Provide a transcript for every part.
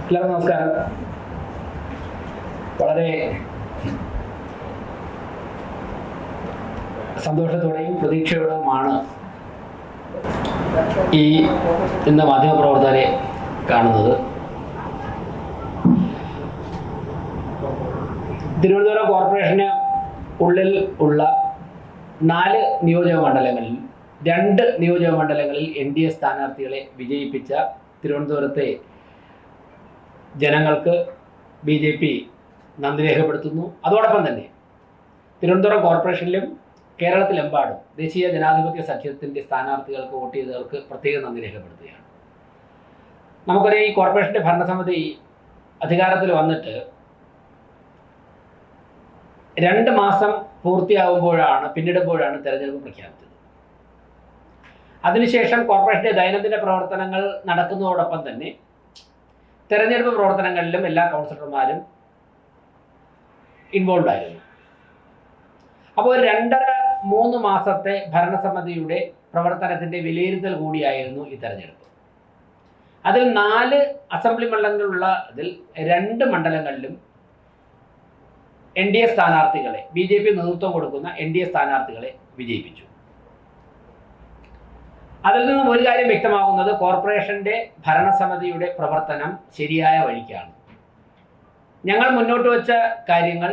എല്ലാവർക്കും നമസ്കാരം. വളരെ സന്തോഷത്തോടെയും പ്രതീക്ഷയോടുമാണ് ഇന്ന് മാധ്യമപ്രവർത്തകരെ കാണുന്നത്. തിരുവനന്തപുരം കോർപ്പറേഷന് ഉള്ളിൽ ഉള്ള 4 നിയോജക മണ്ഡലങ്ങളിൽ 2 നിയോജക മണ്ഡലങ്ങളിൽ NDA സ്ഥാനാർത്ഥികളെ വിജയിപ്പിച്ച തിരുവനന്തപുരത്തെ ജനങ്ങൾക്ക് BJP നന്ദി രേഖപ്പെടുത്തുന്നു. അതോടൊപ്പം തന്നെ തിരുവനന്തപുരം കോർപ്പറേഷനിലും കേരളത്തിലെമ്പാടും ദേശീയ ജനാധിപത്യ സഖ്യത്തിൻ്റെ സ്ഥാനാർത്ഥികൾക്ക് വോട്ട് ചെയ്തവർക്ക് പ്രത്യേകം നന്ദി രേഖപ്പെടുത്തുകയാണ്. നമുക്കറിയാം, ഈ കോർപ്പറേഷൻ്റെ ഭരണസമിതി അധികാരത്തിൽ വന്നിട്ട് 2 മാസം പിന്നിടുമ്പോഴാണ് തെരഞ്ഞെടുപ്പ് പ്രഖ്യാപിച്ചത്. അതിനുശേഷം കോർപ്പറേഷൻ്റെ ദൈനംദിന പ്രവർത്തനങ്ങൾ നടക്കുന്നതോടൊപ്പം തന്നെ തെരഞ്ഞെടുപ്പ് പ്രവർത്തനങ്ങളിലും എല്ലാ കൗൺസിലർമാരും ഇൻവോൾവ് ആയിരുന്നു. അപ്പോൾ 2.5-3 മാസത്തെ ഭരണസമിതിയുടെ പ്രവർത്തനത്തിൻ്റെ വിലയിരുത്തൽ കൂടിയായിരുന്നു ഈ തെരഞ്ഞെടുപ്പ്. അതിൽ 4 അസംബ്ലി മണ്ഡലങ്ങളുള്ള 2 മണ്ഡലങ്ങളിലും NDA സ്ഥാനാർത്ഥികളെ, BJP നേതൃത്വം കൊടുക്കുന്ന NDA സ്ഥാനാർത്ഥികളെ വിജയിപ്പിച്ചു. അതിൽ നിന്നും ഒരു കാര്യം വ്യക്തമാകുന്നത്, കോർപ്പറേഷൻ്റെ ഭരണസമിതിയുടെ പ്രവർത്തനം ശരിയായ വഴിക്കാണ്. ഞങ്ങൾ മുന്നോട്ട് വച്ച കാര്യങ്ങൾ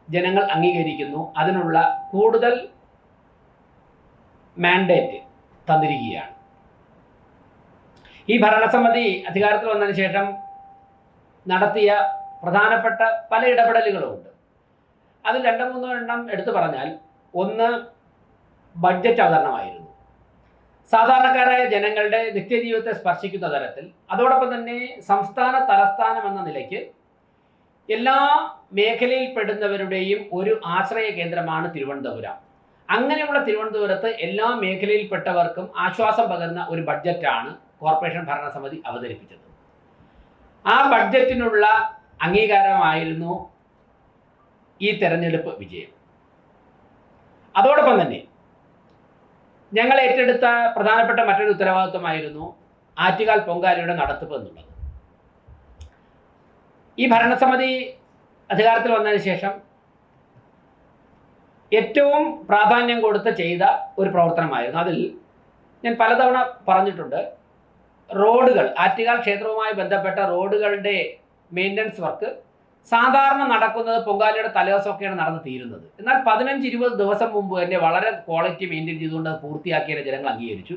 ജനങ്ങൾ അംഗീകരിക്കുന്നു. അതിനുള്ള കൂടുതൽ മാൻഡേറ്റ് തന്നിരിക്കുകയാണ്. ഈ ഭരണസമിതി അധികാരത്തിൽ വന്നതിന് ശേഷം നടത്തിയ പ്രധാനപ്പെട്ട പല ഇടപെടലുകളുമുണ്ട്. അതിൽ 2-3 എണ്ണം എടുത്തു പറഞ്ഞാൽ, ഒന്ന് ബഡ്ജറ്റ് അവതരണമായിരുന്നു. സാധാരണക്കാരായ ജനങ്ങളുടെ നിത്യജീവിതത്തെ സ്പർശിക്കുന്ന തരത്തിൽ, അതോടൊപ്പം തന്നെ സംസ്ഥാന തലസ്ഥാനം എന്ന നിലയ്ക്ക് എല്ലാ മേഖലയിൽപ്പെടുന്നവരുടെയും ഒരു ആശ്രയ കേന്ദ്രമാണ് തിരുവനന്തപുരം. അങ്ങനെയുള്ള തിരുവനന്തപുരത്ത് എല്ലാ മേഖലയിൽപ്പെട്ടവർക്കും ആശ്വാസം പകരുന്ന ഒരു ബഡ്ജറ്റാണ് കോർപ്പറേഷൻ ഭരണസമിതി അവതരിപ്പിച്ചത്. ആ ബഡ്ജറ്റിനുള്ള അംഗീകാരമായിരുന്നു ഈ തെരഞ്ഞെടുപ്പ് വിജയം. അതോടൊപ്പം തന്നെ ഞങ്ങൾ ഏറ്റെടുത്ത പ്രധാനപ്പെട്ട മറ്റൊരു ഉത്തരവാദിത്വമായിരുന്നു ആറ്റുകാൽ പൊങ്കാലയുടെ നടത്തിപ്പ് എന്നുള്ളത്. ഈ ഭരണസമിതി അധികാരത്തിൽ വന്നതിന് ശേഷം ഏറ്റവും പ്രാധാന്യം കൊടുത്ത് ചെയ്ത ഒരു പ്രവർത്തനമായിരുന്നു. അതിൽ ഞാൻ പലതവണ പറഞ്ഞിട്ടുണ്ട്, റോഡുകൾ, ആറ്റുകാൽ ക്ഷേത്രവുമായി ബന്ധപ്പെട്ട റോഡുകളുടെ മെയിൻ്റനൻസ് വർക്ക് സാധാരണ നടക്കുന്നത് പൊങ്കാലയുടെ തലേദിവസമൊക്കെയാണ് നടന്ന് തീരുന്നത്. എന്നാൽ 15-20 ദിവസം മുമ്പ് തന്നെ വളരെ ക്വാളിറ്റി മെയിൻറ്റെയിൻ ചെയ്തുകൊണ്ട് അത് പൂർത്തിയാക്കിയ ജനങ്ങൾ അംഗീകരിച്ചു.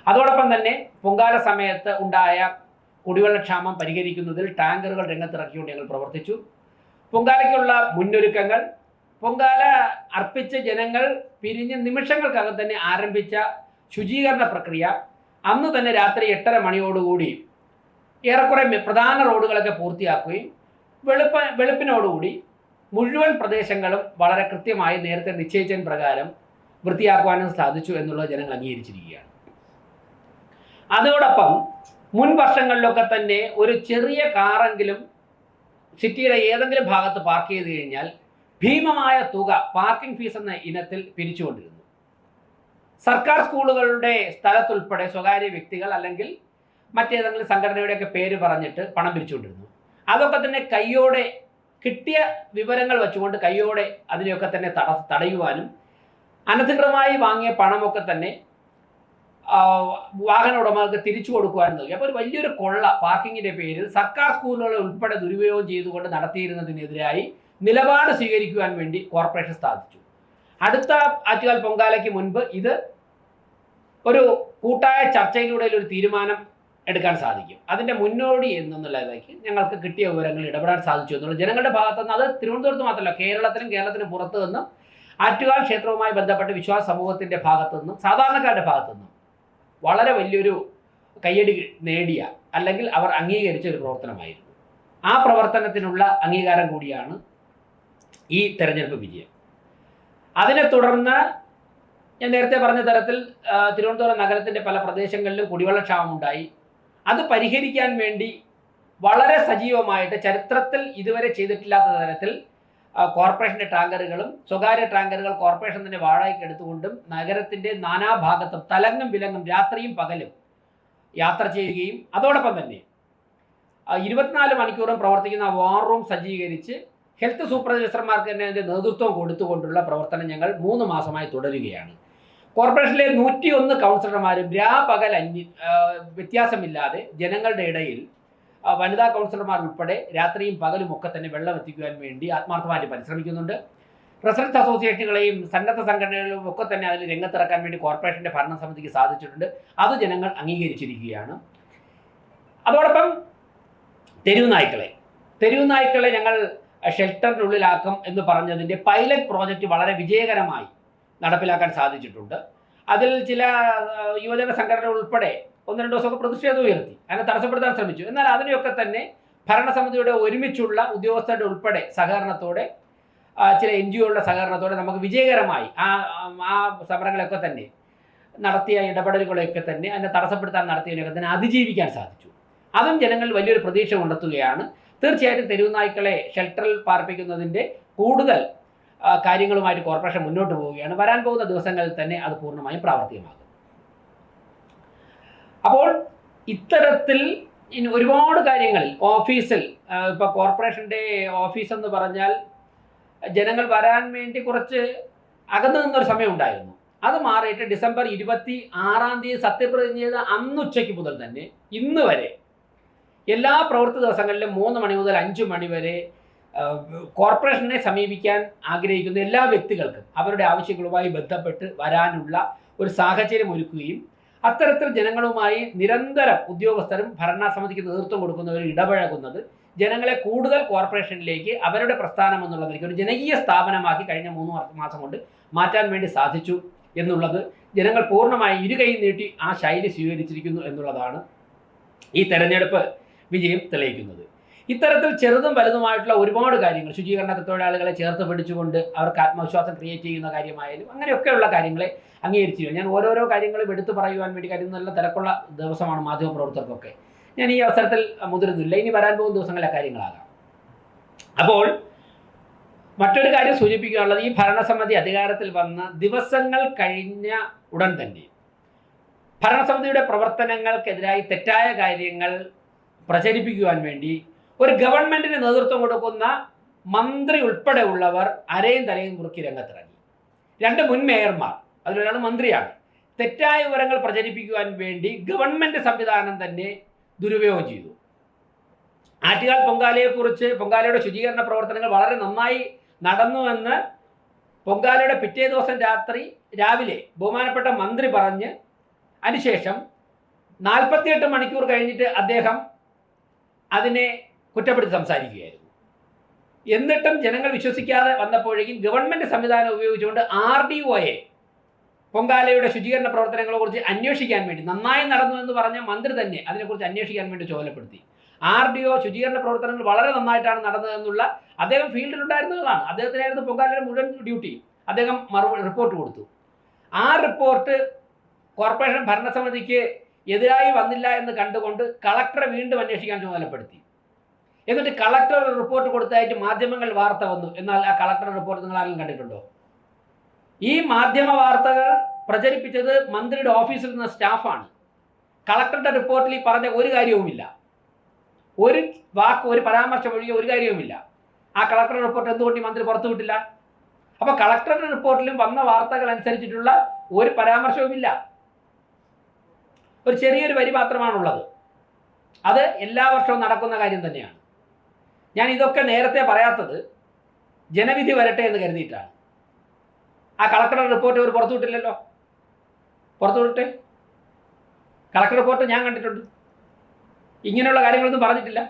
അതോടൊപ്പം തന്നെ പൊങ്കാല സമയത്ത് ഉണ്ടായ കുടിവെള്ളക്ഷാമം പരിഹരിക്കുന്നതിൽ ടാങ്കറുകൾ രംഗത്തിറക്കിക്കൊണ്ട് ഞങ്ങൾ പ്രവർത്തിച്ചു. പൊങ്കാലയ്ക്കുള്ള മുന്നൊരുക്കങ്ങൾ, പൊങ്കാല അർപ്പിച്ച ജനങ്ങൾ പിരിഞ്ഞ് നിമിഷങ്ങൾക്കകം തന്നെ ആരംഭിച്ച ശുചീകരണ പ്രക്രിയ, അന്ന് തന്നെ രാത്രി 8:30 മണിയോടുകൂടി ഏറെക്കുറെ പ്രധാന റോഡുകളൊക്കെ പൂർത്തിയാക്കുകയും വെളുപ്പിനോടുകൂടി മുഴുവൻ പ്രദേശങ്ങളും വളരെ കൃത്യമായി നേരത്തെ നിശ്ചയിച്ചതിന് പ്രകാരം വൃത്തിയാക്കുവാനും സാധിച്ചു എന്നുള്ളത് ജനങ്ങൾ അംഗീകരിച്ചിരിക്കുകയാണ്. അതോടൊപ്പം മുൻ വർഷങ്ങളിലൊക്കെ തന്നെ ഒരു ചെറിയ കാറെങ്കിലും സിറ്റിയുടെ ഏതെങ്കിലും ഭാഗത്ത് പാർക്ക് ചെയ്ത് കഴിഞ്ഞാൽ ഭീമമായ തുക പാർക്കിംഗ് ഫീസ് എന്ന ഇനത്തിൽ പിരിച്ചുകൊണ്ടിരുന്നു. സർക്കാർ സ്കൂളുകളുടെ സ്ഥലത്തുൾപ്പെടെ സ്വകാര്യ വ്യക്തികൾ അല്ലെങ്കിൽ മറ്റേതെങ്കിലും സംഘടനയുടെയൊക്കെ പേര് പറഞ്ഞിട്ട് പണം പിരിച്ചുകൊണ്ടിരുന്നു. അതൊക്കെ തന്നെ കയ്യോടെ കിട്ടിയ വിവരങ്ങൾ വെച്ചുകൊണ്ട് കയ്യോടെ അതിനെയൊക്കെ തന്നെ തടയുവാനും അനധികൃതമായി വാങ്ങിയ പണമൊക്കെ തന്നെ വാഹന ഉടമകൾക്ക് തിരിച്ചു കൊടുക്കുവാനും നൽകി. അപ്പോൾ ഒരു വലിയൊരു കൊള്ള പാർക്കിങ്ങിൻ്റെ പേരിൽ സർക്കാർ സ്കൂളുകളെ ഉൾപ്പെടെ ദുരുപയോഗം ചെയ്തുകൊണ്ട് നടത്തിയിരുന്നതിനെതിരായി നിലപാട് സ്വീകരിക്കുവാൻ വേണ്ടി കോർപ്പറേഷൻ സ്ഥാപിച്ചു. അടുത്ത ആറ്റുകാൽ പൊങ്കാലയ്ക്ക് മുൻപ് ഇത് ഒരു കൂട്ടായ ചർച്ചയിലൂടെ ഒരു തീരുമാനം എടുക്കാൻ സാധിക്കും. അതിൻ്റെ മുന്നോടി എന്നുള്ളതിലേക്ക് ഞങ്ങൾക്ക് കിട്ടിയ വിവരങ്ങൾ ഇടപെടാൻ സാധിച്ചു എന്നുള്ളത് ജനങ്ങളുടെ ഭാഗത്തുനിന്ന്, അത് തിരുവനന്തപുരത്ത് മാത്രമല്ല കേരളത്തിനും പുറത്തു നിന്നും ആറ്റുകാൽ ക്ഷേത്രവുമായി ബന്ധപ്പെട്ട വിശ്വാസ സമൂഹത്തിൻ്റെ ഭാഗത്തു നിന്നും സാധാരണക്കാരുടെ ഭാഗത്തു നിന്നും വളരെ വലിയൊരു കയ്യടി നേടിയ അല്ലെങ്കിൽ അവർ അംഗീകരിച്ച ഒരു പ്രവർത്തനമായിരുന്നു. ആ പ്രവർത്തനത്തിനുള്ള അംഗീകാരം കൂടിയാണ് ഈ തെരഞ്ഞെടുപ്പ് വിജയം. അതിനെ തുടർന്ന് ഞാൻ നേരത്തെ പറഞ്ഞ തരത്തിൽ തിരുവനന്തപുരം നഗരത്തിൻ്റെ പല പ്രദേശങ്ങളിലും കുടിവെള്ളക്ഷാമമുണ്ടായി. അത് പരിഹരിക്കാൻ വേണ്ടി വളരെ സജീവമായിട്ട് ചരിത്രത്തിൽ ഇതുവരെ ചെയ്തിട്ടില്ലാത്ത തരത്തിൽ കോർപ്പറേഷൻ്റെ ടാങ്കറുകളും സ്വകാര്യ ടാങ്കറുകൾ കോർപ്പറേഷൻ തന്നെ വാടകയ്ക്ക് എടുത്തുകൊണ്ടും നഗരത്തിൻ്റെ നാനാഭാഗത്തും തലങ്ങും വിലങ്ങും രാത്രിയും പകലും യാത്ര ചെയ്യുകയും അതോടൊപ്പം തന്നെ 24 മണിക്കൂറും പ്രവർത്തിക്കുന്ന വാർ റൂം സജ്ജീകരിച്ച് ഹെൽത്ത് സൂപ്പർവൈസർമാർക്ക് തന്നെ അതിൻ്റെ നേതൃത്വം കൊടുത്തുകൊണ്ടുള്ള പ്രവർത്തനം ഞങ്ങൾ 3 മാസമായി തുടരുകയാണ്. കോർപ്പറേഷനിലെ 101 കൗൺസിലർമാരും രാപകൽ വ്യത്യാസമില്ലാതെ ജനങ്ങളുടെ ഇടയിൽ വനിതാ കൗൺസിലർമാർ ഉൾപ്പെടെ രാത്രിയും പകലും ഒക്കെ തന്നെ വെള്ളം എത്തിക്കുവാൻ വേണ്ടി ആത്മാർത്ഥമായിട്ട് പരിശ്രമിക്കുന്നുണ്ട്. റെസിഡൻസ് അസോസിയേഷനുകളെയും സന്നദ്ധ സംഘടനകളും ഒക്കെ തന്നെ അതിൽ രംഗത്തിറക്കാൻ വേണ്ടി കോർപ്പറേഷൻ്റെ ഭരണസമിതിക്ക് സാധിച്ചിട്ടുണ്ട്. അത് ജനങ്ങൾ അംഗീകരിച്ചിരിക്കുകയാണ്. അതോടൊപ്പം തെരുവ് നായ്ക്കളെ ഞങ്ങൾ ഷെൽട്ടറിനുള്ളിലാക്കും എന്ന് പറഞ്ഞതിൻ്റെ പൈലറ്റ് പ്രോജക്റ്റ് വളരെ വിജയകരമായി നടപ്പിലാക്കാൻ സാധിച്ചിട്ടുണ്ട്. അതിൽ ചില യുവജന സംഘടന ഉൾപ്പെടെ 1-2 ദിവസമൊക്കെ പ്രതിഷേധം ഉയർത്തി, അതിനെ തടസ്സപ്പെടുത്താൻ ശ്രമിച്ചു. എന്നാൽ അതിനെയൊക്കെ തന്നെ ഭരണസമിതിയുടെ ഒരുമിച്ചുള്ള ഉദ്യോഗസ്ഥരുടെ ഉൾപ്പെടെ സഹകരണത്തോടെ, ചില NGOകളുടെ സഹകരണത്തോടെ നമുക്ക് വിജയകരമായി ആ സമരങ്ങളൊക്കെ തന്നെ നടത്തിയ ഇടപെടലുകളെയൊക്കെ തന്നെ അതിനെ തടസ്സപ്പെടുത്താൻ നടത്തിയതിനൊക്കെ തന്നെ അതിജീവിക്കാൻ സാധിച്ചു. അതും ജനങ്ങളിൽ വലിയൊരു പ്രതീക്ഷ ഉണ്ടെത്തുകയാണ്. തീർച്ചയായിട്ടും തെരുവ് നായ്ക്കളെ ഷെൽട്ടറിൽ പാർപ്പിക്കുന്നതിൻ്റെ കൂടുതൽ കാര്യങ്ങളുമായിട്ട് കോർപ്പറേഷൻ മുന്നോട്ട് പോവുകയാണ്. വരാൻ പോകുന്ന ദിവസങ്ങളിൽ തന്നെ അത് പൂർണ്ണമായും പ്രാവർത്തികമാകും. അപ്പോൾ ഇത്തരത്തിൽ ഇനി ഒരുപാട് കാര്യങ്ങളിൽ ഓഫീസിൽ, ഇപ്പോൾ കോർപ്പറേഷൻ്റെ ഓഫീസ് എന്ന് പറഞ്ഞാൽ ജനങ്ങൾ വരാൻ വേണ്ടി കുറച്ച് അകന്നു നിന്നൊരു സമയം ഉണ്ടായിരുന്നു. അത് മാറിയിട്ട് ഡിസംബർ 26 സത്യപ്രതിജ്ഞ ചെയ്ത അന്നുച്ചയ്ക്ക് മുതൽ തന്നെ ഇന്ന് വരെ എല്ലാ പ്രവൃത്തി ദിവസങ്ങളിലും 3 മണി മുതൽ 5 മണി വരെ കോർപ്പറേഷനെ സമീപിക്കാൻ ആഗ്രഹിക്കുന്ന എല്ലാ വ്യക്തികൾക്കും അവരുടെ ആവശ്യങ്ങളുമായി ബന്ധപ്പെട്ട് വരാനുള്ള ഒരു സാഹചര്യം ഒരുക്കുകയും അത്തരത്തിൽ ജനങ്ങളുമായി നിരന്തരം ഉദ്യോഗസ്ഥരും ഭരണസമിതിക്ക് നേതൃത്വം കൊടുക്കുന്നവരും ഇടപഴകുന്നത് ജനങ്ങളെ കൂടുതൽ കോർപ്പറേഷനിലേക്ക് അവരുടെ പ്രസ്ഥാനം എന്നുള്ളതിലേക്ക് ഒരു ജനകീയ സ്ഥാപനമാക്കി കഴിഞ്ഞ 3 മാസം കൊണ്ട് മാറ്റാൻ വേണ്ടി സാധിച്ചു എന്നുള്ളത് ജനങ്ങൾ പൂർണ്ണമായി ഇരുകൈ നീട്ടി ആ ശൈലി സ്വീകരിച്ചിരിക്കുന്നു എന്നുള്ളതാണ് ഈ തെരഞ്ഞെടുപ്പ് വിജയം തെളിയിക്കുന്നത്. ഇത്തരത്തിൽ ചെറുതും വലുതുമായിട്ടുള്ള ഒരുപാട് കാര്യങ്ങൾ, ശുചീകരണ തൊഴിലാളികളെ ചേർത്ത് പിടിച്ചുകൊണ്ട് അവർക്ക് ആത്മവിശ്വാസം ക്രിയേറ്റ് ചെയ്യുന്ന കാര്യമായാലും അങ്ങനെയൊക്കെയുള്ള കാര്യങ്ങളെ അംഗീകരിച്ചു. ഞാൻ ഓരോരോ കാര്യങ്ങളും എടുത്തു പറയുവാൻ വേണ്ടി കാര്യം നല്ല തിരക്കുള്ള ദിവസമാണ് മാധ്യമപ്രവർത്തകർക്കൊക്കെ. ഞാൻ ഈ അവസരത്തിൽ മുതിരുന്നില്ല. ഇനി വരാൻ പോകുന്ന ദിവസങ്ങളിലെ കാര്യങ്ങളാകാം. അപ്പോൾ മറ്റൊരു കാര്യം സൂചിപ്പിക്കാനുള്ളത്, ഈ ഭരണസമിതി അധികാരത്തിൽ വന്ന ദിവസങ്ങൾ കഴിഞ്ഞ ഉടൻ തന്നെ ഭരണസമിതിയുടെ പ്രവർത്തനങ്ങൾക്കെതിരായി തെറ്റായ കാര്യങ്ങൾ പ്രചരിപ്പിക്കുവാൻ വേണ്ടി ഒരു ഗവൺമെൻറ്റിന് നേതൃത്വം കൊടുക്കുന്ന മന്ത്രി ഉൾപ്പെടെ ഉള്ളവർ അരയും തലയും മുറുക്കി രംഗത്തിറങ്ങി. 2 മുൻ മേയർമാർ, അതിലൊരാൾ മന്ത്രിയാണ്, തെറ്റായ വിവരങ്ങൾ പ്രചരിപ്പിക്കുവാൻ വേണ്ടി ഗവൺമെൻറ് സംവിധാനം തന്നെ ദുരുപയോഗം ചെയ്തു. ആറ്റുകാൽ പൊങ്കാലയെക്കുറിച്ച്, പൊങ്കാലയുടെ ശുചീകരണ പ്രവർത്തനങ്ങൾ വളരെ നന്നായി നടന്നുവെന്ന് പൊങ്കാലയുടെ പിറ്റേ ദിവസം രാവിലെ ബഹുമാനപ്പെട്ട മന്ത്രി പറഞ്ഞ് അതിനുശേഷം 48 മണിക്കൂർ കഴിഞ്ഞിട്ട് അദ്ദേഹം അതിനെ കുറ്റപ്പെടുത്തി സംസാരിക്കുകയായിരുന്നു. എന്നിട്ടും ജനങ്ങൾ വിശ്വസിക്കാതെ വന്നപ്പോഴേക്കും ഗവൺമെൻറ് സംവിധാനം ഉപയോഗിച്ചുകൊണ്ട് RDOയെ പൊങ്കാലയുടെ ശുചീകരണ പ്രവർത്തനങ്ങളെക്കുറിച്ച് അന്വേഷിക്കാൻ വേണ്ടി, നന്നായി നടന്നു എന്ന് പറഞ്ഞ മന്ത്രി തന്നെ അതിനെക്കുറിച്ച് അന്വേഷിക്കാൻ വേണ്ടി ചുമതലപ്പെടുത്തി. RDO ശുചീകരണ പ്രവർത്തനങ്ങൾ വളരെ നന്നായിട്ടാണ് നടന്നതെന്നുള്ള അദ്ദേഹം ഫീൽഡിലുണ്ടായിരുന്നതാണ്. അദ്ദേഹത്തിനായിരുന്നു പൊങ്കാലയുടെ മുഴുവൻ ഡ്യൂട്ടി. അദ്ദേഹം റിപ്പോർട്ട് കൊടുത്തു. ആ റിപ്പോർട്ട് കോർപ്പറേഷൻ ഭരണസമിതിക്ക് എതിരായി വന്നില്ല എന്ന് കണ്ടുകൊണ്ട് കളക്ടറെ വീണ്ടും അന്വേഷിക്കാൻ ചുമതലപ്പെടുത്തി. എന്നിട്ട് കളക്ടർ റിപ്പോർട്ട് കൊടുത്തായിട്ട് മാധ്യമങ്ങൾ വാർത്ത വന്നു. എന്നാൽ ആ കളക്ടർ റിപ്പോർട്ട് നിങ്ങൾ ആരെങ്കിലും കണ്ടിട്ടുണ്ടോ? ഈ മാധ്യമ വാർത്തകൾ പ്രചരിപ്പിച്ചത് മന്ത്രിയുടെ ഓഫീസിൽ നിന്ന് സ്റ്റാഫാണ്. കളക്ടറുടെ റിപ്പോർട്ടിൽ ഈ പറഞ്ഞ ഒരു കാര്യവുമില്ല, ഒരു വാക്ക്, ഒരു പരാമർശം ഒഴികെ ഒരു കാര്യവുമില്ല. ആ കളക്ടറുടെ റിപ്പോർട്ട് എന്തുകൊണ്ട് ഈ മന്ത്രി പുറത്തുവിട്ടില്ല? അപ്പോൾ കളക്ടറുടെ റിപ്പോർട്ടിലും വന്ന വാർത്തകൾ അനുസരിച്ചിട്ടുള്ള ഒരു പരാമർശവുമില്ല. ഒരു ചെറിയൊരു വരി മാത്രമാണുള്ളത്. അത് എല്ലാ വർഷവും നടക്കുന്ന കാര്യം തന്നെയാണ്. ഞാൻ ഇതൊക്കെ നേരത്തെ പറയാത്തത് ജനവിധി വരട്ടെ എന്ന് കരുതിയിട്ടാണ്. ആ കളക്ടറുടെ റിപ്പോർട്ട് ഇവർ പുറത്തുവിട്ടില്ലല്ലോ. പുറത്തുവിട്ടെ. കളക്ടർ റിപ്പോർട്ട് ഞാൻ കണ്ടിട്ടുണ്ട്. ഇങ്ങനെയുള്ള കാര്യങ്ങളൊന്നും പറഞ്ഞിട്ടില്ല.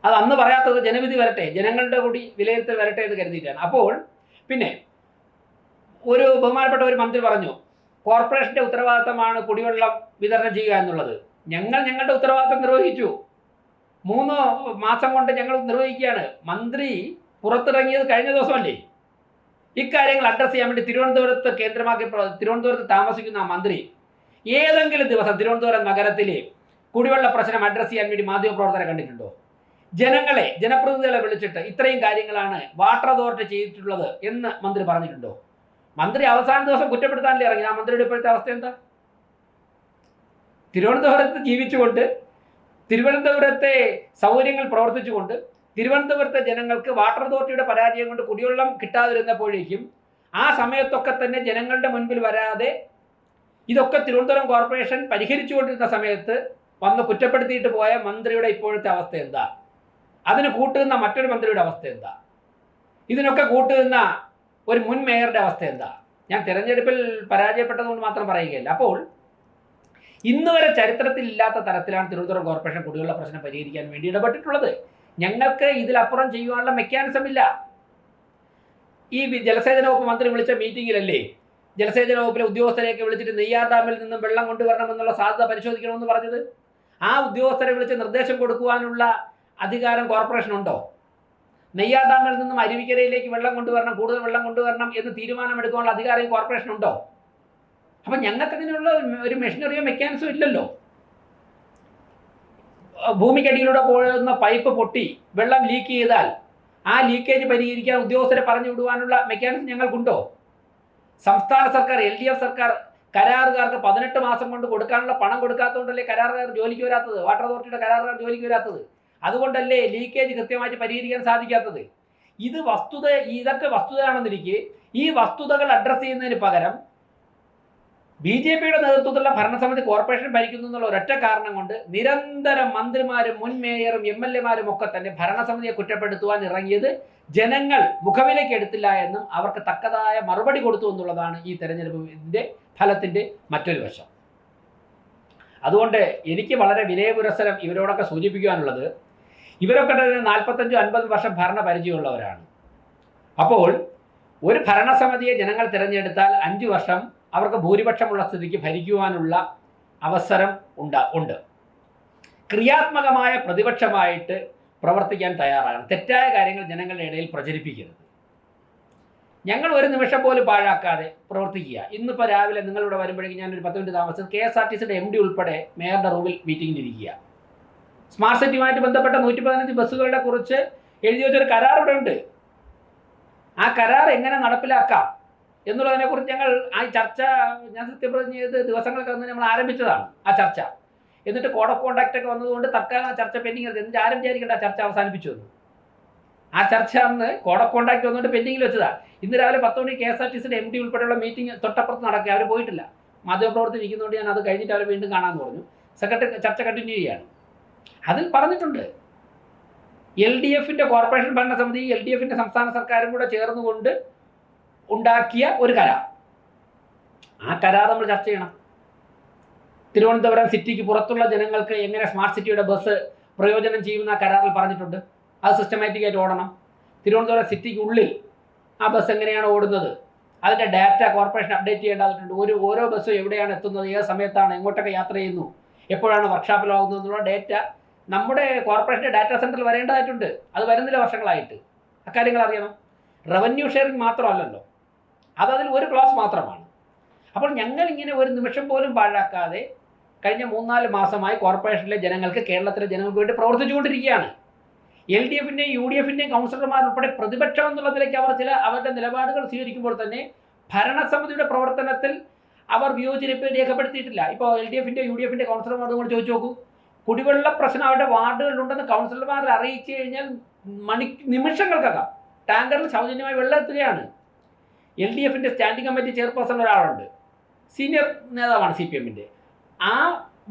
അത് അന്ന് പറയാത്തത് ജനവിധി വരട്ടെ, ജനങ്ങളുടെ കൂടി വിലയിരുത്തൽ വരട്ടെ എന്ന് കരുതിയിട്ടാണ്. അപ്പോൾ പിന്നെ ഒരു ബഹുമാനപ്പെട്ട ഒരു മന്ത്രി പറഞ്ഞു, കോർപ്പറേഷൻ്റെ ഉത്തരവാദിത്തമാണ് കുടിവെള്ളം വിതരണം ചെയ്യുക എന്നുള്ളത്. ഞങ്ങളുടെ ഉത്തരവാദിത്തം നിർവഹിച്ചു. 3 മാസം കൊണ്ട് ഞങ്ങൾ നിർവഹിക്കുകയാണ്. മന്ത്രി പുറത്തിറങ്ങിയത് കഴിഞ്ഞ ദിവസമല്ലേ? ഇക്കാര്യങ്ങൾ അഡ്രസ്സ് ചെയ്യാൻ വേണ്ടി തിരുവനന്തപുരത്ത് താമസിക്കുന്ന മന്ത്രി ഏതെങ്കിലും ദിവസം തിരുവനന്തപുരം നഗരത്തിലെ കുടിവെള്ള പ്രശ്നം അഡ്രസ്സ് ചെയ്യാൻ വേണ്ടി മാധ്യമപ്രവർത്തകരെ കണ്ടിട്ടുണ്ടോ? ജനപ്രതിനിധികളെ വിളിച്ചിട്ട് ഇത്രയും കാര്യങ്ങളാണ് വാട്ടർ അതോറിറ്റി ചെയ്തിട്ടുള്ളത് എന്ന് മന്ത്രി പറഞ്ഞിട്ടുണ്ടോ? മന്ത്രി അവസാന ദിവസം കുറ്റപ്പെടുത്താനല്ലേ ഇറങ്ങി. ആ മന്ത്രിയുടെ ഇപ്പോഴത്തെ അവസ്ഥ എന്താ? തിരുവനന്തപുരത്ത് ജീവിച്ചുകൊണ്ട് തിരുവനന്തപുരത്തെ സൗകര്യങ്ങൾ പ്രവർത്തിച്ചുകൊണ്ട് തിരുവനന്തപുരത്തെ ജനങ്ങൾക്ക് വാട്ടർ അതോറിറ്റിയുടെ പരാജയം കൊണ്ട് കുടിവെള്ളം കിട്ടാതിരുന്നപ്പോഴേക്കും ആ സമയത്തൊക്കെ തന്നെ ജനങ്ങളുടെ മുൻപിൽ വരാതെ ഇതൊക്കെ തിരുവനന്തപുരം കോർപ്പറേഷൻ പരിഹരിച്ചുകൊണ്ടിരുന്ന സമയത്ത് വന്ന് കുറ്റപ്പെടുത്തിയിട്ട് പോയ മന്ത്രിയുടെ ഇപ്പോഴത്തെ അവസ്ഥ എന്താ? അതിന് കൂട്ടുനിന്ന മറ്റൊരു മന്ത്രിയുടെ അവസ്ഥ എന്താ? ഇതിനൊക്കെ കൂട്ടുനിന്ന ഒരു മുൻ മേയറുടെ അവസ്ഥ എന്താ? ഞാൻ തിരഞ്ഞെടുപ്പിൽ പരാജയപ്പെട്ടതുകൊണ്ട് മാത്രം പറയുകയല്ല. അപ്പോൾ ഇന്ന് വരെ ചരിത്രത്തിൽ ഇല്ലാത്ത തരത്തിലാണ് തിരുവനന്തപുരം കോർപ്പറേഷൻ കുടിവെള്ള പ്രശ്നം പരിഹരിക്കാൻ വേണ്ടി ഇടപെട്ടിട്ടുള്ളത്. ഞങ്ങൾക്ക് ഇതിലപ്പുറം ചെയ്യുവാനുള്ള മെക്കാനിസം ഇല്ല. ഈ ജലസേചന വകുപ്പ് മന്ത്രി വിളിച്ച മീറ്റിംഗിലല്ലേ ജലസേചന വകുപ്പിലെ ഉദ്യോഗസ്ഥരെയൊക്കെ വിളിച്ചിട്ട് നെയ്യാർ ഡാമിൽ നിന്നും വെള്ളം കൊണ്ടുവരണമെന്നുള്ള സാധ്യത പരിശോധിക്കണമെന്ന് പറഞ്ഞത്? ആ ഉദ്യോഗസ്ഥരെ വിളിച്ച് നിർദ്ദേശം കൊടുക്കുവാനുള്ള അധികാരം കോർപ്പറേഷനുണ്ടോ? നെയ്യാർ ഡാമിൽ നിന്നും അരുവിക്കരയിലേക്ക് വെള്ളം കൊണ്ടുവരണം, കൂടുതൽ വെള്ളം കൊണ്ടുവരണം എന്ന് തീരുമാനമെടുക്കാനുള്ള അധികാരം കോർപ്പറേഷനുണ്ടോ? അപ്പം ഞങ്ങൾക്ക് അതിനുള്ള ഒരു മെഷീനറിയോ മെക്കാനിസോ ഇല്ലല്ലോ. ഭൂമിക്കടിയിലൂടെ പോകുന്ന പൈപ്പ് പൊട്ടി വെള്ളം ലീക്ക് ചെയ്താൽ ആ ലീക്കേജ് പരിഹരിക്കാൻ ഉദ്യോഗസ്ഥരെ പറഞ്ഞു വിടുവാനുള്ള മെക്കാനിസം ഞങ്ങൾക്കുണ്ടോ? സംസ്ഥാന സർക്കാർ, LDF സർക്കാർ കരാറുകാർക്ക് 18 മാസം കൊണ്ട് കൊടുക്കാനുള്ള പണം കൊടുക്കാത്തതുകൊണ്ടല്ലേ കരാറുകാർ ജോലിക്ക് വരാത്തത്, വാട്ടർ അതോറിറ്റിയുടെ കരാറുകാർ ജോലിക്ക് വരാത്തത്. അതുകൊണ്ടല്ലേ ലീക്കേജ് കൃത്യമായിട്ട് പരിഹരിക്കാൻ സാധിക്കാത്തത്. ഇതൊക്കെ വസ്തുതയാണെന്നിരിക്കെ ഈ വസ്തുതകൾ അഡ്രസ്സ് ചെയ്യുന്നതിന് പകരം BJPയുടെ നേതൃത്വത്തിലുള്ള ഭരണസമിതി കോർപ്പറേഷൻ ഭരിക്കുന്നു എന്നുള്ള ഒരൊറ്റ കാരണം കൊണ്ട് നിരന്തരം മന്ത്രിമാരും മുൻ മേയറും MLA മാരും ഒക്കെ തന്നെ ഭരണസമിതിയെ കുറ്റപ്പെടുത്തുവാൻ ഇറങ്ങിയത് ജനങ്ങൾ മുഖവിലേക്ക് എടുത്തില്ല എന്നും അവർക്ക് തക്കതായ മറുപടി കൊടുത്തു എന്നുള്ളതാണ് ഈ തെരഞ്ഞെടുപ്പിൻ്റെ ഫലത്തിൻ്റെ മറ്റൊരു വശം. അതുകൊണ്ട് എനിക്ക് വളരെ വിനയപുരസ്സരം ഇവരോടൊക്കെ സൂചിപ്പിക്കുവാനുള്ളത്, ഇവരൊക്കെ തന്നെ 45-50 വർഷം ഭരണ പരിചയമുള്ളവരാണ്. അപ്പോൾ ഒരു ഭരണസമിതിയെ ജനങ്ങൾ തിരഞ്ഞെടുത്താൽ 5 വർഷം അവർക്ക് ഭൂരിപക്ഷമുള്ള സ്ഥിതിക്ക് ഭരിക്കുവാനുള്ള അവസരം ഉണ്ട്. ക്രിയാത്മകമായ പ്രതിപക്ഷമായിട്ട് പ്രവർത്തിക്കാൻ തയ്യാറാകണം. തെറ്റായ കാര്യങ്ങൾ ജനങ്ങളുടെ ഇടയിൽ പ്രചരിപ്പിക്കരുത്. ഞങ്ങൾ ഒരു നിമിഷം പോലും പാഴാക്കാതെ പ്രവർത്തിക്കുക. ഇന്നിപ്പോൾ രാവിലെ നിങ്ങളിവിടെ വരുമ്പോഴേക്കും ഞാനൊരു 10 മിനിറ്റ് താമസിച്ചത് KSRTCയുടെ MD ഉൾപ്പെടെ മേയറുടെ റൂമിൽ മീറ്റിംഗിലിരിക്കുക. സ്മാർട്ട് സിറ്റിയുമായിട്ട് ബന്ധപ്പെട്ട 115 ബസ്സുകളുടെ കുറിച്ച് എഴുതി വെച്ചൊരു കരാർ ഇവിടെ ഉണ്ട്. ആ കരാർ എങ്ങനെ നടപ്പിലാക്കാം എന്നുള്ളതിനെക്കുറിച്ച് ഞങ്ങൾ ആ ചർച്ച, ഞാൻ സത്യപ്രതിജ്ഞ ചെയ്ത് ദിവസങ്ങൾക്ക് അന്ന് നമ്മൾ ആരംഭിച്ചതാണ് ആ ചർച്ച. എന്നിട്ട് കോഡ് ഓഫ് കോണ്ടാക്ട് ഒക്കെ വന്നതുകൊണ്ട് തൽക്കാലം ആ ചർച്ച പെൻഡിങ് എടുത്ത്, എന്നിട്ട് ആരും വിചാരിക്കേണ്ട ആ ചർച്ച അവസാനിപ്പിച്ചു എന്ന്. ആ ചർച്ച അന്ന് കോഡ് ഓഫ് കോണ്ടാക്ട് വന്നുകൊണ്ട് പെൻഡിങ്ങിൽ വെച്ചതാണ്. ഇന്ന് രാവിലെ 10 മണി KSRTCയുടെ MD ഉൾപ്പെടെയുള്ള മീറ്റിംഗ് തൊട്ടപ്പുറത്ത് നടക്കുക. അവർ പോയിട്ടില്ല, മാധ്യമപ്രവർത്തനം ഇരിക്കുന്നതുകൊണ്ട് ഞാൻ അത് കഴിഞ്ഞിട്ട് അവർ വീണ്ടും കാണാമെന്ന് പറഞ്ഞു. സെക്രട്ടറി ചർച്ച കണ്ടിന്യൂ ചെയ്യുകയാണ്. അതിൽ പറഞ്ഞിട്ടുണ്ട് LDFന്റെ കോർപ്പറേഷൻ ഭരണസമിതി LDFന്റെ സംസ്ഥാന സർക്കാരും കൂടെ ചേർന്നുകൊണ്ട് ഉണ്ടാക്കിയ ഒരു കരാർ. ആ കരാർ നമ്മൾ ചർച്ച ചെയ്യണം. തിരുവനന്തപുരം സിറ്റിക്ക് പുറത്തുള്ള ജനങ്ങൾക്ക് എങ്ങനെ സ്മാർട്ട് സിറ്റിയുടെ ബസ് പ്രയോജനം ചെയ്യുമെന്ന് ആ കരാറിൽ പറഞ്ഞിട്ടുണ്ട്. അത് സിസ്റ്റമാറ്റിക്കായിട്ട് ഓടണം. തിരുവനന്തപുരം സിറ്റിക്ക് ഉള്ളിൽ ആ ബസ് എങ്ങനെയാണ് ഓടുന്നത്, അതിൻ്റെ ഡാറ്റ കോർപ്പറേഷൻ അപ്ഡേറ്റ് ചെയ്യേണ്ടതായിട്ടുണ്ട്. ഓരോ ബസ്സും എവിടെയാണ് എത്തുന്നത്, ഏത് സമയത്താണ്, എങ്ങോട്ടൊക്കെ യാത്ര ചെയ്യുന്നു, എപ്പോഴാണ് വർക്ക്ഷോപ്പിലാവുന്നത് എന്നുള്ള ഡേറ്റ നമ്മുടെ കോർപ്പറേഷൻ്റെ ഡാറ്റാ സെൻറ്ററിൽ വരേണ്ടതായിട്ടുണ്ട്. അത് വരുന്നില്ല വർഷങ്ങളായിട്ട്. അക്കാര്യങ്ങൾ അറിയണം. റവന്യൂ ഷെയറിംഗ് മാത്രമല്ലല്ലോ, അതിൽ ഒരു ക്ലാസ് മാത്രമാണ്. അപ്പോൾ ഞങ്ങളിങ്ങനെ ഒരു നിമിഷം പോലും പാഴാക്കാതെ കഴിഞ്ഞ 3-4 മാസമായി കോർപ്പറേഷനിലെ ജനങ്ങൾക്ക്, കേരളത്തിലെ ജനങ്ങൾക്ക് വേണ്ടി പ്രവർത്തിച്ചുകൊണ്ടിരിക്കുകയാണ്. LDFന്റെയും UDFന്റെയും കൗൺസിലർമാർ ഉൾപ്പെടെ പ്രതിപക്ഷം എന്നുള്ളതിലേക്ക് അവരുടെ നിലപാടുകൾ സ്വീകരിക്കുമ്പോൾ തന്നെ ഭരണസമിതിയുടെ പ്രവർത്തനത്തിൽ അവർ വിയോജിപ്പ് രേഖപ്പെടുത്തിയിട്ടില്ല. ഇപ്പോൾ LDFന്റെയും UDFന്റെയും കൗൺസിലർമാർ കൂടി ചോദിച്ചു നോക്കൂ. കുടിവെള്ള പ്രശ്നം അവരുടെ വാർഡുകളിലുണ്ടെന്ന് കൗൺസിലർമാരെ അറിയിച്ചു കഴിഞ്ഞാൽ നിമിഷങ്ങൾക്കകം ടാങ്കറിൽ സൗജന്യമായി വെള്ളം എത്തുകയാണ്. LDFന്റെ സ്റ്റാൻഡിംഗ് കമ്മിറ്റി ചെയർപേഴ്സൺ ഒരാളുണ്ട്, സീനിയർ നേതാവാണ് CPMന്റെ. ആ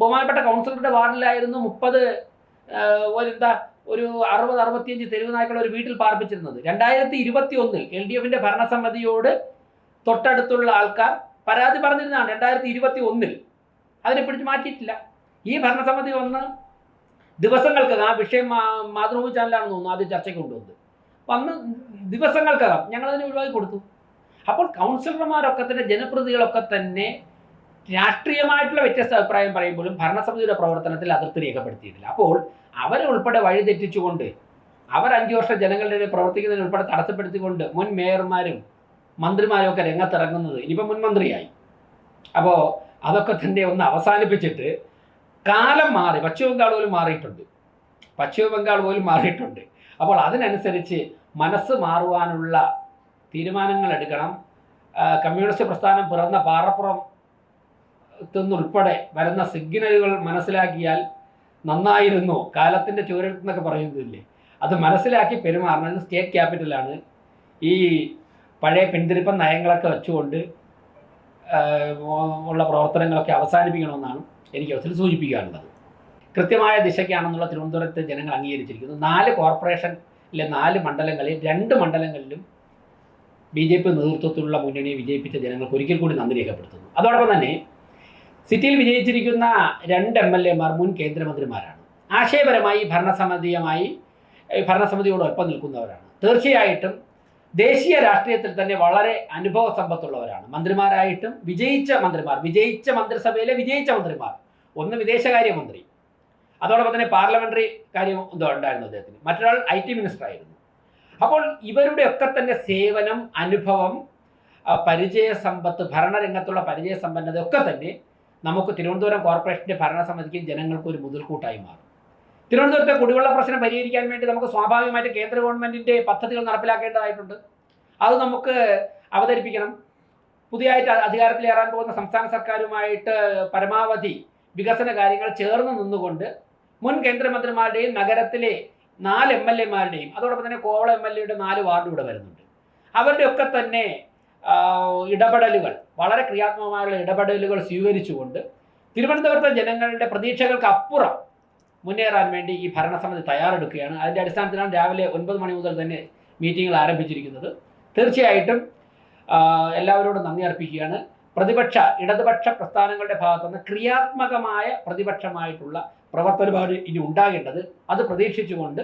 ബഹുമാനപ്പെട്ട കൗൺസിലറുടെ വാർഡിലായിരുന്നു 60-65 തെരുവ് നായ്ക്കളെ ഒരു വീട്ടിൽ പാർപ്പിച്ചിരുന്നത്. 2021 LDFന്റെ ഭരണസമിതിയോട് തൊട്ടടുത്തുള്ള ആൾക്കാർ പരാതി പറഞ്ഞിരുന്നതാണ്. 2021 അതിനെ പിടിച്ച് മാറ്റിയിട്ടില്ല. ഈ ഭരണസമിതി വന്ന് ദിവസങ്ങൾക്കകം, ആ വിഷയം മാതൃഭൂമി ചാനലാണെന്ന് തോന്നുന്നു ആദ്യം ചർച്ചയ്ക്ക് കൊണ്ടുവന്നത്, വന്ന് ദിവസങ്ങൾക്കകം ഞങ്ങളതിനെ ഒഴിവാക്കി കൊടുത്തു. അപ്പോൾ കൗൺസിലർമാരൊക്കെ തന്നെ, ജനപ്രതിനിധികളൊക്കെ തന്നെ രാഷ്ട്രീയമായിട്ടുള്ള വ്യത്യസ്ത അഭിപ്രായം പറയുമ്പോഴും ഭരണസമിതിയുടെ പ്രവർത്തനത്തിൽ അതിർത്തി രേഖപ്പെടുത്തിയിട്ടില്ല. അപ്പോൾ അവരെ ഉൾപ്പെടെ വഴിതെറ്റിച്ചുകൊണ്ട്, അവർ 5 വർഷം ജനങ്ങളുടെ പ്രവർത്തിക്കുന്നതിന് ഉൾപ്പെടെ തടസ്സപ്പെടുത്തിക്കൊണ്ട് മുൻ മേയർമാരും മന്ത്രിമാരും ഒക്കെ രംഗത്തിറങ്ങുന്നത്, ഇനിയിപ്പോൾ മുൻ മന്ത്രിയായി. അപ്പോൾ അതൊക്കെ തന്നെ ഒന്ന് അവസാനിപ്പിച്ചിട്ട്, കാലം മാറി, പശ്ചിമ ബംഗാൾ പോലും മാറിയിട്ടുണ്ട്. അപ്പോൾ അതിനനുസരിച്ച് മനസ്സ് മാറുവാനുള്ള തീരുമാനങ്ങൾ എടുക്കണം. കമ്മ്യൂണിസ്റ്റ് പ്രസ്ഥാനം പിറന്ന പാറപ്പുറത്തുനിന്നുൾപ്പെടെ വരുന്ന സിഗ്നലുകൾ മനസ്സിലാക്കിയാൽ നന്നായിരുന്നു, കാലത്തിൻ്റെ ചുവരെഴുത്തെന്നൊക്കെ പറയുന്നതില്ലേ, അത് മനസ്സിലാക്കി പെരുമാറുന്നത് സ്റ്റേറ്റ് ക്യാപിറ്റലാണ്. ഈ പഴയ പിന്തിരിപ്പൻ നയങ്ങളൊക്കെ വെച്ചുകൊണ്ട് ഉള്ള പ്രവർത്തനങ്ങളൊക്കെ അവസാനിപ്പിക്കണമെന്നാണ് എനിക്ക് അവസരം സൂചിപ്പിക്കാറുള്ളത്. കൃത്യമായ ദിശയ്ക്കാണെന്നുള്ള തിരുവനന്തപുരത്തെ ജനങ്ങൾ അംഗീകരിച്ചിരിക്കുന്നു. 4 കോർപ്പറേഷനിലെ 4 മണ്ഡലങ്ങളിൽ 2 മണ്ഡലങ്ങളിലും BJP നേതൃത്വത്തിലുള്ള മുന്നണിയെ വിജയിപ്പിച്ച ജനങ്ങൾക്ക് ഒരിക്കൽ കൂടി നന്ദി രേഖപ്പെടുത്തുന്നു. അതോടൊപ്പം തന്നെ സിറ്റിയിൽ വിജയിച്ചിരിക്കുന്ന 2 MLA-മാർ മുൻ കേന്ദ്രമന്ത്രിമാരാണ്. ആശയപരമായി ഭരണസമിതിയോടൊപ്പം നിൽക്കുന്നവരാണ്. തീർച്ചയായിട്ടും ദേശീയ രാഷ്ട്രീയത്തിൽ തന്നെ വളരെ അനുഭവ സമ്പത്തുള്ളവരാണ്. മന്ത്രിമാരായിട്ടും വിജയിച്ച മന്ത്രിസഭയിലെ വിജയിച്ച മന്ത്രിമാർ. ഒന്ന് വിദേശകാര്യമന്ത്രി, അതോടൊപ്പം തന്നെ പാർലമെന്ററി കാര്യം ഉണ്ടായിരുന്നു അദ്ദേഹത്തിന്. മറ്റൊരാൾ IT മിനിസ്റ്റർ ആയിരുന്നു. അപ്പോൾ ഇവരുടെയൊക്കെ തന്നെ സേവനം, അനുഭവം, പരിചയസമ്പത്ത്, ഭരണരംഗത്തുള്ള പരിചയസമ്പന്നതയൊക്കെ തന്നെ നമുക്ക് തിരുവനന്തപുരം കോർപ്പറേഷൻ്റെ ഭരണസമിതിക്കും ജനങ്ങൾക്ക് ഒരു മുതൽക്കൂട്ടായി മാറും. തിരുവനന്തപുരത്തെ കുടിവെള്ള പ്രശ്നം പരിഹരിക്കാൻ വേണ്ടി നമുക്ക് സ്വാഭാവികമായിട്ട് കേന്ദ്ര ഗവൺമെൻറ്റിൻ്റെ പദ്ധതികൾ നടപ്പിലാക്കേണ്ടതായിട്ടുണ്ട്. അത് നമുക്ക് അവതരിപ്പിക്കണം. പുതിയതായിട്ട് അധികാരത്തിലേറാൻ പോകുന്ന സംസ്ഥാന സർക്കാരുമായിട്ട് പരമാവധി വികസന കാര്യങ്ങൾ ചേർന്ന് നിന്നുകൊണ്ട് മുൻ കേന്ദ്രമന്ത്രിമാരുടെയും നഗരത്തിലെ 4 MLA-മാരുടെയും അതോടൊപ്പം തന്നെ കോവള MLA-യുടെ 4 വാർഡ് ഇവിടെ വരുന്നുണ്ട്. അവരുടെയൊക്കെ തന്നെ ഇടപെടലുകൾ, വളരെ ക്രിയാത്മകമായുള്ള ഇടപെടലുകൾ സ്വീകരിച്ചുകൊണ്ട് തിരുവനന്തപുരത്തെ ജനങ്ങളുടെ പ്രതീക്ഷകൾക്ക് അപ്പുറം മുന്നേറാൻ വേണ്ടി ഈ ഭരണസമിതി തയ്യാറെടുക്കുകയാണ്. അതിൻ്റെ അടിസ്ഥാനത്തിലാണ് രാവിലെ 9 മണി മുതൽ തന്നെ മീറ്റിങ്ങുകൾ ആരംഭിച്ചിരിക്കുന്നത്. തീർച്ചയായിട്ടും എല്ലാവരോടും നന്ദി അർപ്പിക്കുകയാണ്. ഇടതുപക്ഷ പ്രസ്ഥാനങ്ങളുടെ ഭാഗത്തുനിന്ന് ക്രിയാത്മകമായ പ്രതിപക്ഷമായിട്ടുള്ള പ്രവർത്തനമാണ് ഇനി ഉണ്ടാകേണ്ടത്. അത് പ്രതീക്ഷിച്ചുകൊണ്ട്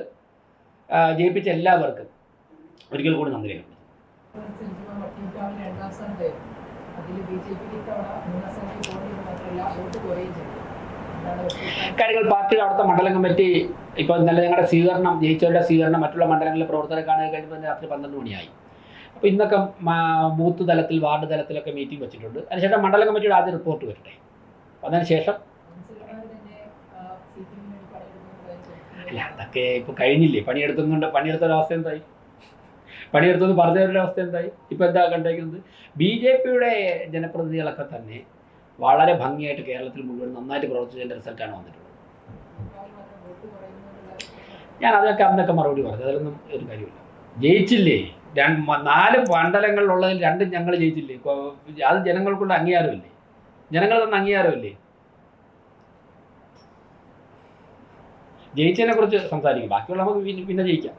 ജയിപ്പിച്ച എല്ലാവർക്കും ഒരിക്കൽ കൂടി നന്ദി രേഖപ്പെടുത്തുന്നു. കാര്യങ്ങൾ പാർട്ടിയുടെ അവിടുത്തെ മണ്ഡലം കമ്മിറ്റി ഇപ്പോൾ ഇന്നലെ ഞങ്ങളുടെ സ്വീകരണം, ജയിച്ചവരുടെ സ്വീകരണം മറ്റുള്ള മണ്ഡലങ്ങളിലെ പ്രവർത്തകരെ കാണുക കഴിയുമ്പോൾ രാത്രി 12 മണിയായി. അപ്പോൾ ഇന്നൊക്കെ ബൂത്ത് തലത്തിൽ, വാർഡ് തലത്തിലൊക്കെ മീറ്റിംഗ് വെച്ചിട്ടുണ്ട്. അതിനുശേഷം മണ്ഡലം കമ്മിറ്റിയുടെ ആദ്യം റിപ്പോർട്ട് വരട്ടെ. അതിനുശേഷം അല്ല, അതൊക്കെ ഇപ്പോൾ കഴിഞ്ഞില്ലേ. പണിയെടുത്തൊരവസ്ഥ എന്തായി? പണിയെടുത്തെന്ന് പറഞ്ഞവരുടെ അവസ്ഥ എന്തായി? ഇപ്പോൾ എന്താ കണ്ടേക്കുന്നത്? BJP-യുടെ ജനപ്രതിനിധികളൊക്കെ തന്നെ വളരെ ഭംഗിയായിട്ട് കേരളത്തിൽ മുഴുവൻ നന്നായിട്ട് പ്രവർത്തിച്ചതിൻ്റെ റിസൾട്ടാണ് വന്നിട്ടുള്ളത്. ഞാൻ അന്നൊക്കെ മറുപടി പറഞ്ഞു. അതിലൊന്നും ഒരു കാര്യമില്ല. ജയിച്ചില്ലേ, 4 മണ്ഡലങ്ങളിലുള്ളതിൽ 2 ഞങ്ങൾ ജയിച്ചില്ലേ? അത് ജനങ്ങൾക്കുള്ള അംഗീകാരമില്ലേ? ജനങ്ങൾ തന്ന അംഗീകാരമില്ലേ? ജയിച്ചതിനെ കുറിച്ച് സംസാരിക്കും. ബാക്കിയുള്ള നമുക്ക് പിന്നെ ജയിക്കാം.